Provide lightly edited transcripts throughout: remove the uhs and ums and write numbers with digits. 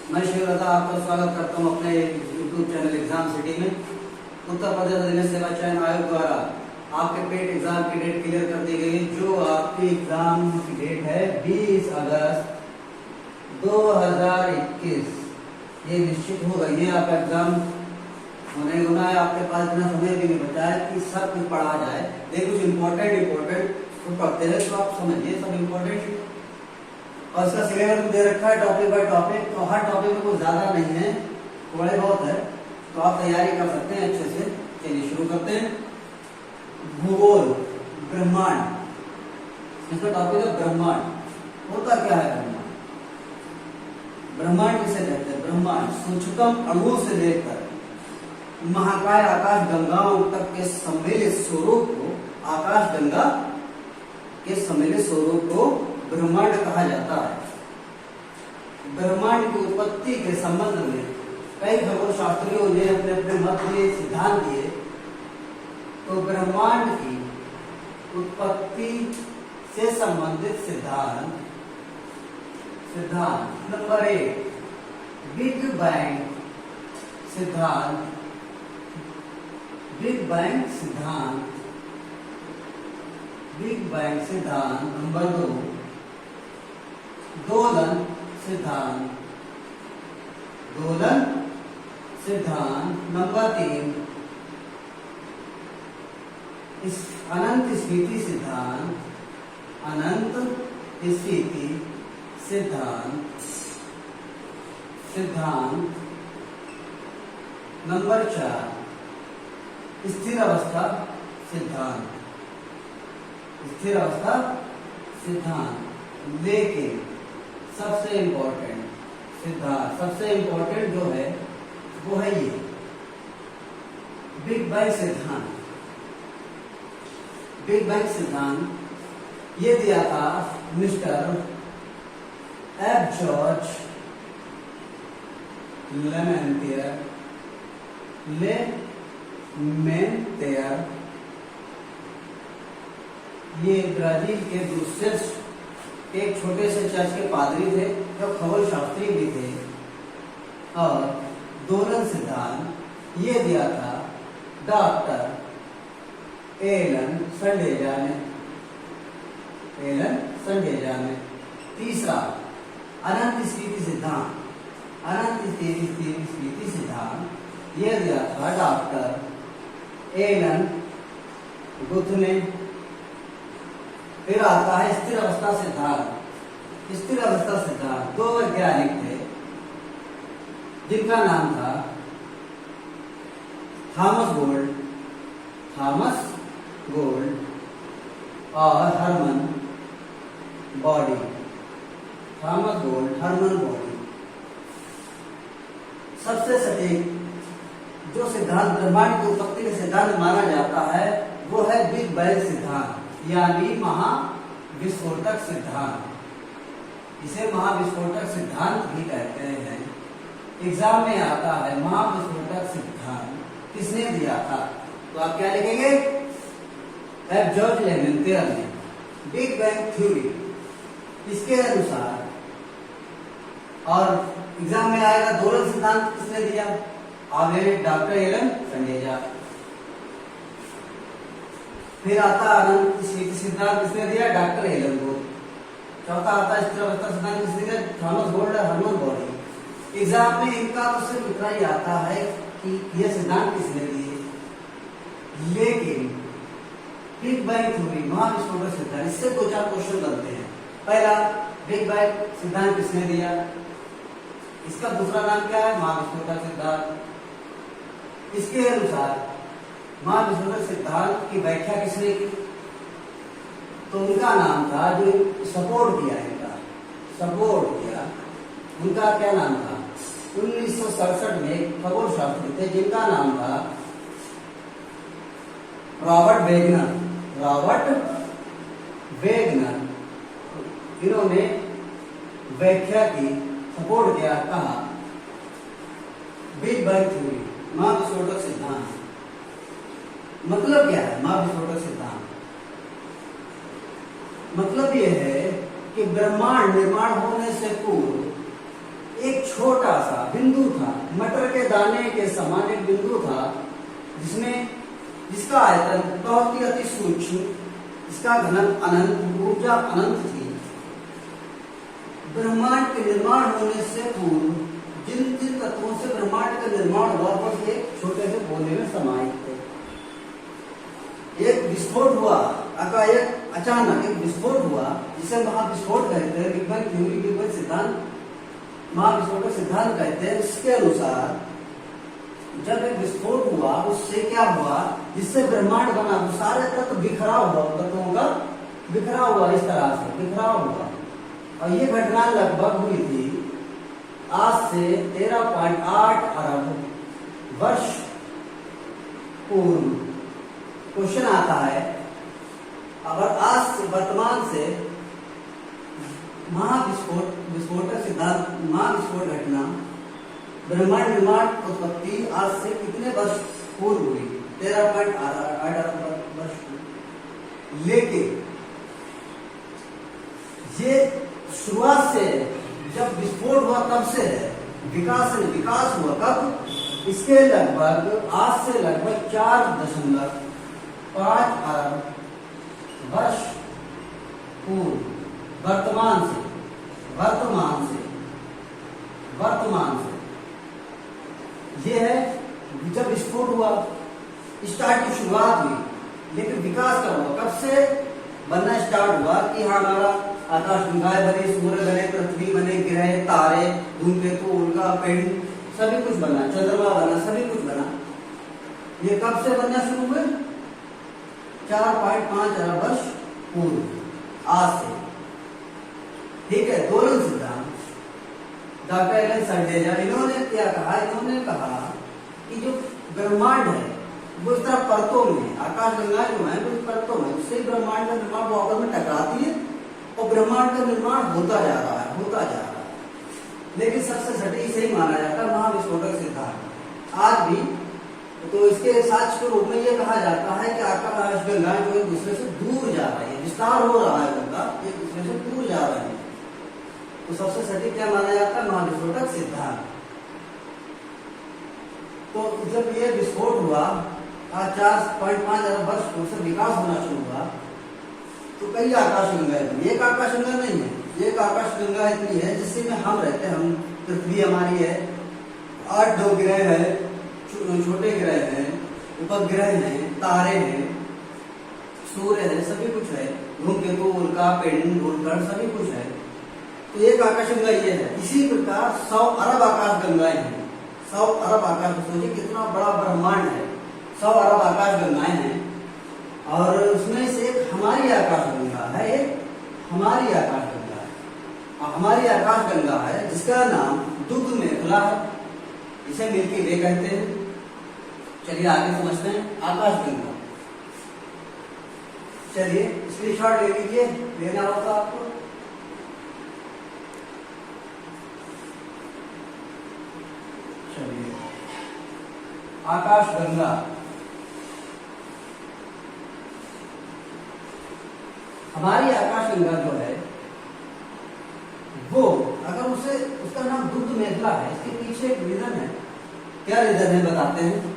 मैं शिवलता आपका स्वागत करता हूं अपने YouTube चैनल एग्जाम सिटी में। उत्तर प्रदेश अधिनियम सेवा चयन आयोग द्वारा आपके पेट एग्जाम की डेट क्लियर कर दी गई, जो आपकी एग्जाम की डेट है 20 अगस्त 2021। ये निश्चित हो गई है आपका एग्जाम होने होना है। आपके पास इतना समय भी नहीं बचा है कि सब कुछ पढ़ा जाए। देखिए कुछ इम्पोर्टेंट पढ़ते हैं तो आप समझिए सब इम्पोर्टेंट। और इसका सिलेबस दे रखा है टॉपिक बाय टॉपिक, तो हर टॉपिक में कुछ ज्यादा नहीं है, थोड़े बहुत है, तो आप तैयारी कर सकते हैं अच्छे से। चलिए शुरू करते हैं। भूगोल, ब्रह्मांड, इसका टॉपिक है ब्रह्मांड। होता क्या है ब्रह्मांड? ब्रह्मांड किसे कहते हैं? ब्रह्मांड सूक्ष्मतम अणुओं से लेकर महाकाय आकाश गंगाओं तक के सम्मिलित स्वरूप को, आकाश गंगा के सम्मिलित स्वरूप को ब्रह्मांड कहा जाता है। ब्रह्मांड की उत्पत्ति के संबंध में कई खगोल शास्त्रियों ने अपने अपने मत दिए, सिद्धांत दिए। तो ब्रह्मांड की उत्पत्ति से संबंधित सिद्धांत नंबर 1 बिग बैंग सिद्धांत। बिग बैंग सिद्धांत नंबर 2 दोलन सिद्धांत नंबर 3 अनंत स्थिति सिद्धांत नंबर 4 स्थिर अवस्था सिद्धांत। लेकिन सबसे इंपॉर्टेंट सिद्धांत, सबसे इंपॉर्टेंट जो है वो है ये बिग बैंग सिद्धांत। बिग बैंग सिद्धांत ये दिया था मिस्टर एफ जॉर्ज लेमेंटियर। ये ब्राजील के ब्रुसेल्स एक छोटे से चर्च के पादरी थे जो खगोल शास्त्री भी थे। और दोलन सिद्धांत ये दिया था डॉक्टर एलन संडेजा ने। तीसरा अनंत स्थिति सिद्धांत ये दिया था डॉक्टर एलन गुथ ने। फिर आता है स्थिर अवस्था सिद्धांत। दो वैज्ञानिक थे जिनका नाम था थॉमस गोल्ड और हरमन बॉडी। सबसे सटीक जो सिद्धांत ब्रह्मांड की उत्पत्ति का सिद्धांत माना जाता है वो है बिग बैंग सिद्धांत, यानी महाविस्फोटक सिद्धांत। इसे महाविस्फोटक सिद्धांत भी कहते हैं। एग्जाम में आता है महाविस्फोटक सिद्धांत किसने दिया था? तो आप क्या लिखेंगे? एफ जॉर्ज लेमेंटियर ने। बिग बैंग थ्योरी इसके अनुसार। और एग्जाम में आएगा दोलन सिद्धांत किसने दिया? आप डॉक्टर एलन संडेजा। फिर आता अनंत स्थिति सिद्धांत किसने दिया? Doctor Elon Guth. चौथा आता स्थिर अवस्था सिद्धांत किसने दिया? थॉमस गोल्ड और हरमन बॉडी। एग्जाम में इनका तो सिर्फ इतना ही आता है कि यह सिद्धांत किसने दिए। लेकिन बिग बैंग थ्योरी, महाविस्फोटक सिद्धांत, इससे 2-4 क्वेश्चन बनते हैं। पहला, बिग बैंग सिद्धांत किसने दिया? इसका दूसरा नाम क्या है? महाविस्फोटक सिद्धांत। इसके अनुसार महाविस्फोटक सिद्धांत की व्याख्या किसने की? तो उनका नाम था जो सपोर्ट किया, उनका क्या नाम था? 1967 में खगोल शास्त्री थे जिनका नाम था रॉबर्ट वेगनर। इन्होंने व्याख्या की, सपोर्ट किया, कहा बिग बैंग थ्योरी, महाविस्फोटक सिद्धांत। मतलब क्या है महाविस्फोटक सिद्धांत? मतलब यह है कि ब्रह्मांड निर्माण होने से पूर्व एक छोटा सा बिंदु था, मटर के दाने के समान एक बिंदु था, जिसका आयतन बहुत ही अति सूक्ष्म, इसका घनत्व अनंत, ऊर्जा अनंत थी। ब्रह्मांड के निर्माण होने से पूर्व जिन जिन तत्वों से ब्रह्मांड का निर्माण हुआ वो एक छोटे से गोले में समाहित थे। एक विस्फोट हुआ, अचानक एक विस्फोट हुआ, जिसे महाविस्फोट कहते हैं, big bang theory, big bang सिद्धांत, महाविस्फोट का सिद्धांत कहते हैं। इसके अनुसार जब एक विस्फोट हुआ, उससे क्या हुआ, जिससे ब्रह्मांड बना, वो सारे तत्व बिखराव हुआ, तत्वों का बिखराव हुआ, इस तरह से बिखराव हुआ। और ये घटना लगभग हुई थी आज से 13.8 अरब वर्ष पूर्व। क्वेश्चन आता है, अगर आज से वर्तमान से विस्फोट सिद्धांत, महाविस्फोट घटना, ब्रह्मांड निर्माण उत्पत्ति आज से कितने वर्ष पूर्व हुई? 13.8 अरब वर्ष पूर्व। लेकिन ये शुरुआत से, जब विस्फोट हुआ तब से है, विकास हुआ कब? इसके लगभग आज से लगभग 4.5 अरब वर्ष पूर्व, वर्तमान से ये है। जब विस्फोट हुआ, स्टार्ट की शुरुआत हुई, लेकिन विकास कब हुआ, कब से बनना स्टार्ट हुआ कि हमारा आकाश गंगाएं बने, सूर्य बने, पृथ्वी बने, ग्रह, तारे, धूमकेतु, उल्का पिंड, सभी कुछ बना, चंद्रमा बना, सभी कुछ बना। ये कब से बनना शुरू हुए? 4.5 अरब वर्ष पूर्व, आज से। ठीक है। दोलन सिद्धांत, डॉक्टर एलन सर्डेजा, इन्होंने क्या कहा? इन्होंने कहा कि जो ब्रह्मांड है वो इस तरह परतों में, आकाश गंगा जो है वो परतों में, उससे ब्रह्मांड का निर्माण वो आपस में टकराती है और ब्रह्मांड का निर्माण होता जा रहा है। लेकिन सबसे सटीक सही माना जाता है महाविस्फोटक सिद्धांत आज भी। तो इसके साक्ष्य के रूप में यह कहा जाता है कि आकाश गंगा जो एक दूसरे से दूर जा रही है, विस्तार हो रहा है, गंगा एक दूसरे से दूर जा रही है। तो सबसे सटीक क्या माना जाता है? महाविस्फोटक सिद्धांत। तो जब ये विस्फोट हुआ, 4.5 अरब वर्ष पूर्व से विकास होना शुरू हुआ, तो कई आकाश गंगाएं बनी। एक आकाश गंगा नहीं है, एक आकाश गंगा इतनी है जिससे में हम रहते हैं। हम, पृथ्वी हमारी है, 8 ग्रह है, छोटे ग्रह हैं, उपग्रह हैं, तारे हैं, सूर्य है, सभी कुछ है, धूमकेतु, उल्का पिंड, भूखंड, सभी कुछ है। तो एक आकाश गंगा ये है। इसी प्रकार 100 अरब आकाश गंगाएं हैं। 100 अरब आकाश, सोचिए कितना बड़ा ब्रह्मांड है। 100 अरब आकाश गंगाएं हैं, और उसमें से एक हमारी आकाश गंगा है, एक हमारी आकाश गंगा है। हमारी आकाश गंगा है जिसका नाम दुग्ध मेखला है, इसे मिल्की वे कहते हैं। चलिए आगे समझते हैं आकाश गंगा। चलिए स्क्रीनशॉट ले लीजिए, लेना होगा आपको। चलिए आकाश गंगा, हमारी आकाश गंगा जो है वो, अगर उसका नाम दुग्ध मेखला है, इसके पीछे एक रीजन है। क्या रीजन है बताते हैं।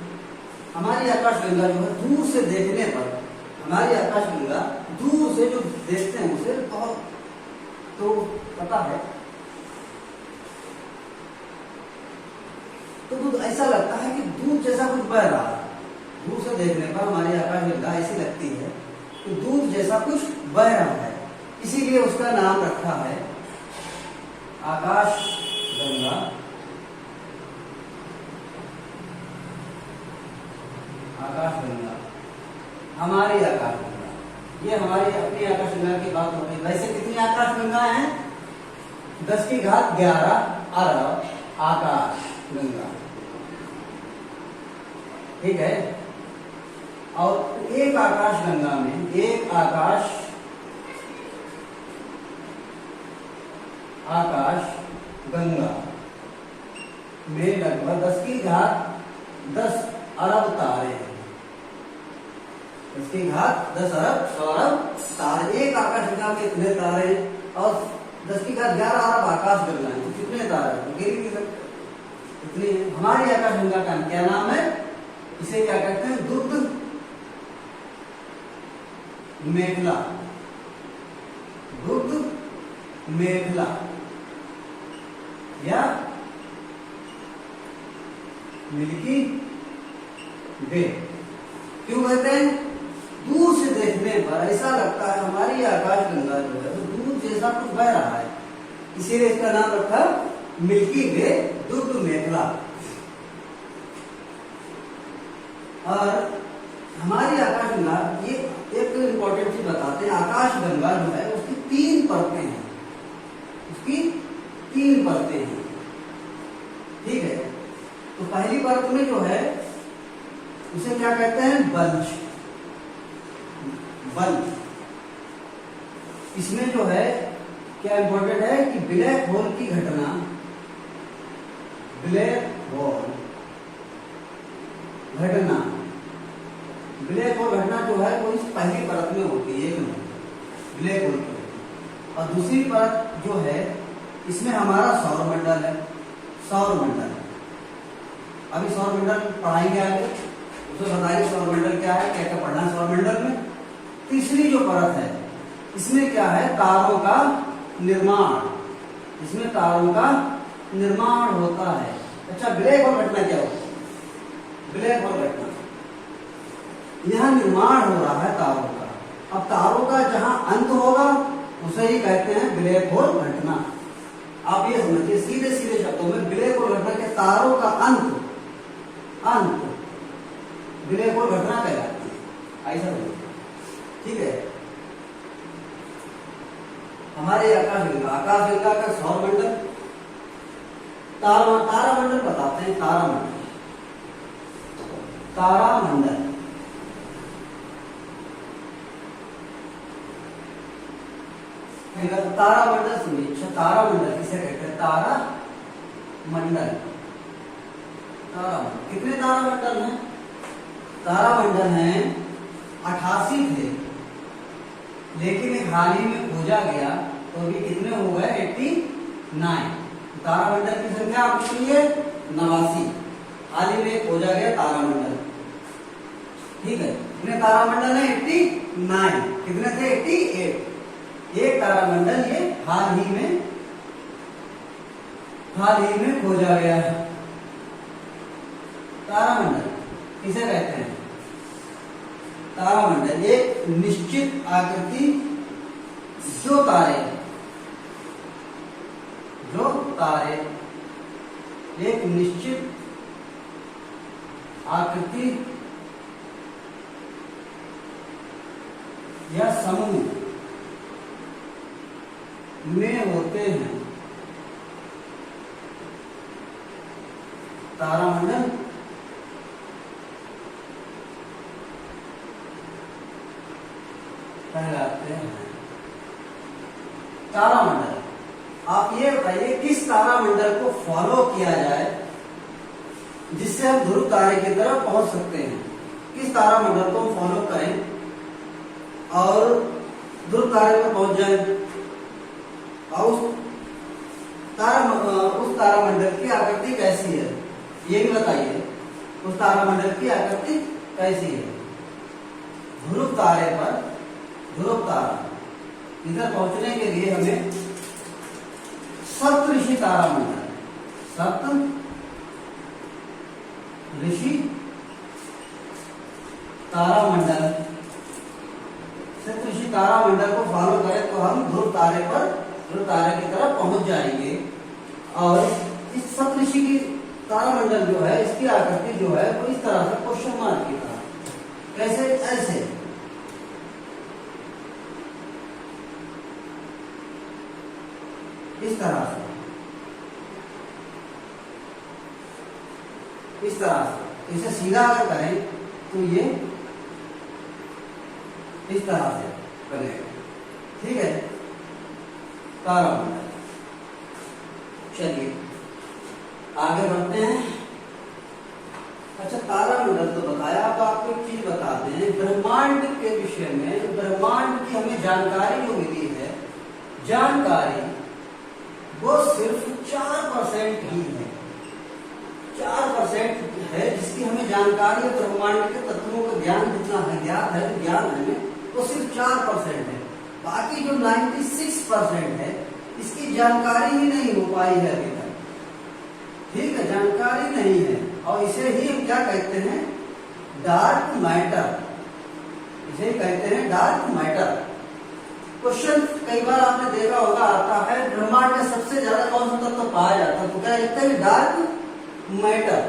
हमारी आकाश गंगा जो है दूर से देखने पर, हमारी आकाश गंगा दूर से जो देखते हैं उसे बहुत, तो पता है, तो ऐसा लगता है कि दूध जैसा कुछ बह रहा है। दूर से देखने पर हमारी आकाश गंगा ऐसी लगती है कि दूध जैसा कुछ बह रहा है, इसीलिए उसका नाम रखा है आकाश गंगा। आकाश गंगा, हमारी आकाश गंगा, ये हमारी अपनी आकाश गंगा की बात हो रही। वैसे कितनी आकाश गंगा है? 10 की घात 11 अरब आकाश गंगा। ठीक है। और एक आकाश गंगा में, एक आकाश गंगा में लगभग 10 की घात 10 अरब तारे हैं। 10 की घात 10 अरब, 100 अरब तारे। एक आकाश गंगा में इतने तारे हैं, और 10 की घात 11 अरब आकाश गंगा है। तो कितने तारे हैं? गिर नहीं सकते। इतनी हमारी आकाशगंगा का क्या नाम है? इसे क्या कहते हैं? दुग्ध मेखला, दुग्ध मेखला या मिल्की वे। क्यों कहते हैं? दूर से देखने पर ऐसा लगता है हमारी आकाशगंगा जो है वो दूध जैसा कुछ बह रहा है, इसीलिए इसका नाम रखा मिल्की वे दुग्ध मेखला। और हमारी आकाशगंगा, ये एक इंपॉर्टेंट चीज बताते हैं, आकाशगंगा जो है उसकी 3 परतें हैं, उसकी 3 परतें हैं, ठीक है। तो पहली परत में जो है उसे क्या कहते हैं? Bunch, bunch. इसमें जो है क्या इंपॉर्टेंट है कि ब्लैक होल की घटना, ब्लैक होल घटना, ब्लैक होल घटना जो है वो इस पहली परत में होती है, एक नंबर ब्लैक होल की। और दूसरी परत जो है इसमें हमारा सौरमंडल है, सौरमंडल। अभी सौरमंडल पढ़ाएंगे आगे, उसमें बताएंगे सौरमंडल क्या है, क्या क्या पढ़ना है सौरमंडल में। तीसरी जो परत है इसमें क्या है? तारों का निर्माण, इसमें तारों का निर्माण होता है। अच्छा, ब्लैक होल घटना क्या होती है? ब्लैक होल घटना, यहां निर्माण हो रहा है तारों का। अब तारों का जहां अंत होगा उसे ही कहते हैं ब्लैक होल घटना। आप ये समझिए सीधे सीधे शब्दों में, ब्लैक होल घटना के तारों का अंत, अंत ब्लैक होल घटना कहलाती है, ऐसा नहीं, ठीक है। हमारे आकाशगंगा, आकाशगंगा का सौरमंडल, तारामंडल बताते हैं, तारामंडल, तारामंडल। तारामंडल सुनिए। अच्छा, तारामंडल किसे कहते हैं? तारामंडल, तारामंडल। कितने तारामंडल हैं? तारामंडल हैं 88 थे, लेकिन एक हाल ही में खोजा गया तो अभी कितने हो गए? 89। तारामंडल की संख्या आपको सुनिए 89, हाल ही में खोजा गया तारामंडल, ठीक है। कितने तारामंडल है? 89। कितने थे? 88। एक तारामंडल ये हाल ही में खोजा गया है। तारामंडल किसे कहते हैं? तारामंडल एक निश्चित आकृति, जो तारे एक निश्चित आकृति या समूह में होते हैं, तारामंडल कहलाते हैं। तारामंडल, आप ये बताइए किस तारामंडल को फॉलो किया जाए जिससे हम ध्रुव तारे की तरफ पहुंच सकते हैं? किस तारामंडल को हम फॉलो करें और ध्रुव तारे पर पहुंच जाए? और उस तारामंडल की आकृति कैसी है ये भी बताइए। उस तारामंडल की आकृति कैसी है? ध्रुव तारे पर, ध्रुव तारा इधर पहुंचने के लिए हमें सप्तऋषि तारामंडल, सप्तऋषि तारामंडल, सप्तऋषि तारामंडल को फॉलो करें तो हम ध्रुव तारे पर, ध्रुव तारे की तरफ पहुंच जाएंगे। और इस सप्तऋषि की तारामंडल जो है इसकी आकृति जो है वो इस तरह से क्वेश्चन मार्क की तरह, कैसे? ऐसे, इस तरह से, इस तरह से। इसे सीधा अगर करें तो ये इस तरह से बनेगा, ठीक है, तारामंडल। चलिए आगे बढ़ते हैं। अच्छा, तारामंडल तो बताया, अब आपको एक चीज बताते हैं ब्रह्मांड के विषय में। ब्रह्मांड की हमें जानकारी जो मिली है, जानकारी वो सिर्फ 4% ही है, परसेंट है जिसकी हमें जानकारी है, ब्रह्मांड के तत्वों का ज्ञान जितना है, ज्ञान हमें वो सिर्फ 4% है। बाकी जो 96% है इसकी जानकारी ही नहीं हो पाई है अभी तक। ठीक है, जानकारी नहीं है, और इसे ही हम क्या कहते हैं, डार्क मैटर। इसे कहते हैं डार्क मैटर। क्वेश्चन कई बार आपने देखा होगा आता है, ब्रह्मांड में सबसे ज्यादा कौन सा तत्व पाया जाता है, तो क्या लिखता है, डार्क मैटर।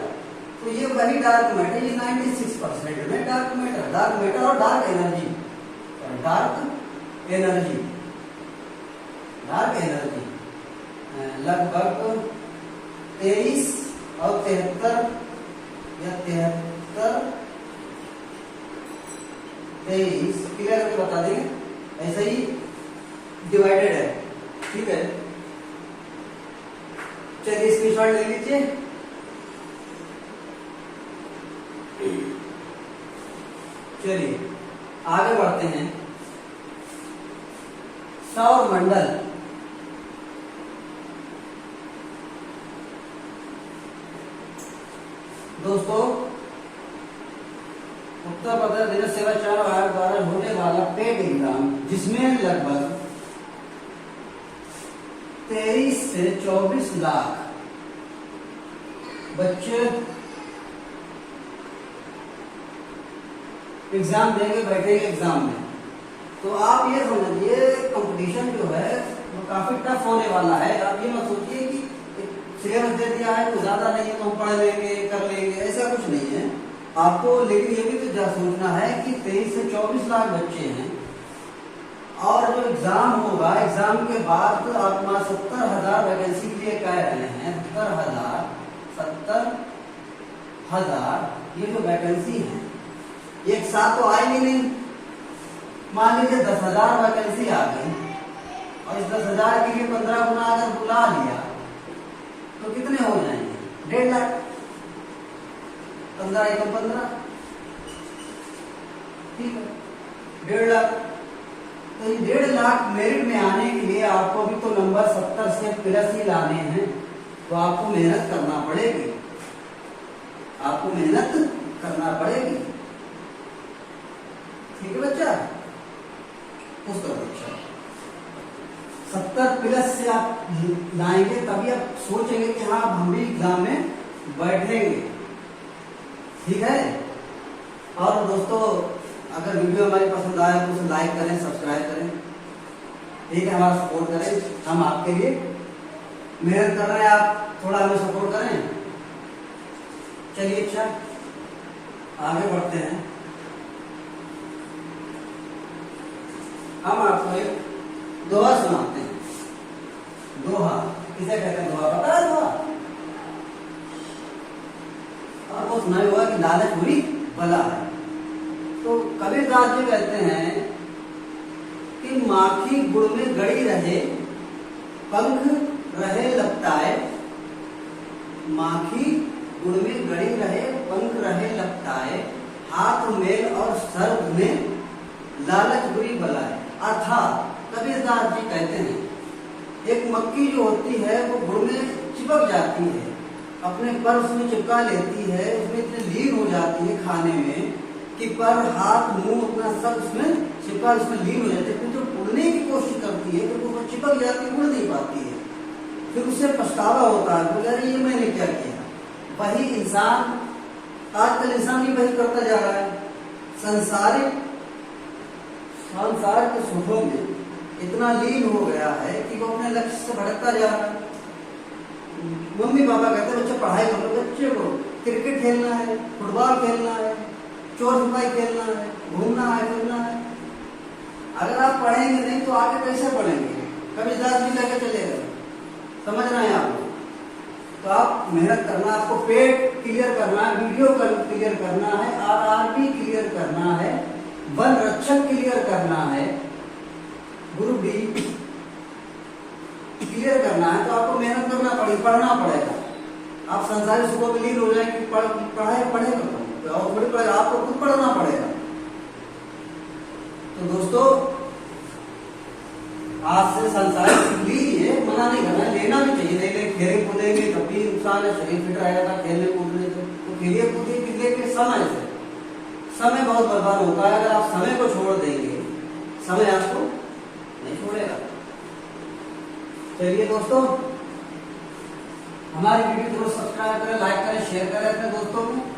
तो ये वही डार्क मैटर, ये 96% में डार्क मैटर और डार्क एनर्जी, लगभग 23 और 73 या 23 क्लियर करके बता देंगे, ऐसा ही डिवाइडेड है। ठीक है, चलिए स्क्रीनशॉट ले लीजिए। चलिए आगे बढ़ते हैं। सौर मंडल, दोस्तों उत्तर प्रदेश दिव्य सेवा चयन आयोग द्वारा होने वाला पेड एग्जाम, जिसमें लगभग 23 से 24 लाख बच्चे एग्जाम देंगे, बैठेंगे एग्जाम में। तो आप ये समझिए कंपटीशन जो है वो काफी टफ होने वाला है। आप ये मत सोचिए कि सिलेबस दे दिया है तो ज्यादा नहीं है तो हम पढ़ लेंगे, कर लेंगे, ऐसा कुछ नहीं है आपको। लेकिन ये भी तो सोचना है कि 23 से 24 लाख बच्चे हैं, और जो एग्जाम होगा, एग्जाम के बाद तो आप 70,000 वैकेंसी के लिए कह रहे हैं। 70,000 ये जो वैकेंसी है एक साथ तो आएंगे नहीं। मान लीजिए 10,000 वैकेंसी आ गई, और इस 10,000 के लिए 15 गुना अगर बुला लिया तो कितने हो जाएंगे, 1.5 लाख। 15 एकम 15, ठीक है, 1.5 लाख। तो ये 1.5 लाख मेरिट में आने के लिए आपको भी तो नंबर 70 से प्लस ही लाने हैं, तो आपको मेहनत करना पड़ेगी, आपको मेहनत करना पड़ेगी। ठीक है बच्चा, उसका बच्चा 70 प्लस से आप लाएंगे तभी आप सोचेंगे कि हाँ हम भी एग्जाम में बैठेंगे। ठीक है, और दोस्तों अगर वीडियो हमारी पसंद आए तो उसे लाइक करें, सब्सक्राइब करें। ठीक है, हमारा सपोर्ट करें, हम आपके लिए मेहनत कर रहे हैं, आप थोड़ा हमें सपोर्ट करें। चलिए अच्छा आगे बढ़ते हैं। हम आपको एक दोहा सुनाते हैं। दोहा किसे कहते हैं, दोहा पता है? दोहा आपको सुना हुआ कि लालच बुरी बला है। तो कबीरदास जी कहते हैं कि माखी गुड़ में गड़ी रहे, पंख रहे लपटाए। माखी गुड़ में गड़ी रहे, पंख रहे लपटाए, हाथ मेल और सर में लालच बुरी बलाए। अर्थात कबीरदास जी कहते हैं एक मक्खी जो होती है वो गुड़ में चिपक जाती है, अपने पर उसमें चिपका लेती है, उसमें इतनी लीन हो जाती है खाने में कि पर हाथ मुंह अपना सब उसमें चिपका, उसमें लीन हो जाती है। फिर जो उड़ने की कोशिश करती है तो वो चिपक जाती है, उड़ नहीं पाती है। फिर उससे पछतावा होता है, बोले अरे ये मैंने क्या किया। वही इंसान, आजकल इंसान भी वही करता जा रहा है। संसार के सुखों में इतना लीन हो गया है कि वो अपने लक्ष्य से भटकता जा रहा है। मम्मी पापा कहते हैं बच्चा पढ़ाई करो, बच्चे को क्रिकेट खेलना है, फुटबॉल खेलना है, चोर सिपाही खेलना है, घूमना है, फिरना है। अगर आप पढ़ेंगे नहीं तो आगे कैसे पढ़ेंगे? कबीरदास जी लेके चलेगा, समझ रहे हैं आप? तो आप मेहनत करना, आपको पेट क्लियर करना है, वीडियो क्लियर करना है, RRB क्लियर करना है, वन रक्षक क्लियर करना है, ग्रुप डी क्लियर करना है। तो आपको मेहनत करना पड़ेगी, पढ़ना पड़ेगा। आप संसारी सुखों में लीन हो जाएंगे, पढ़ेगा और थोड़ी पढ़ेगा, आपको खुद पढ़ना पड़ेगा। तो दोस्तों आज से संसारी सुख लीजिए, मना नहीं करना है, लेना भी चाहिए, नहीं खेले कूदेंगे तब भी नुकसान है, शरीर फिट रहेगा खेलने कूदने से, तो खेलिए कूदिए लेकिन समय से। समय बहुत बर्बाद होता है, अगर आप समय को छोड़ देंगे, समय आपको नहीं छोड़ेगा। चलिए दोस्तों, हमारी वीडियो जरूर सब्सक्राइब करें, लाइक करें, शेयर करें अपने दोस्तों को।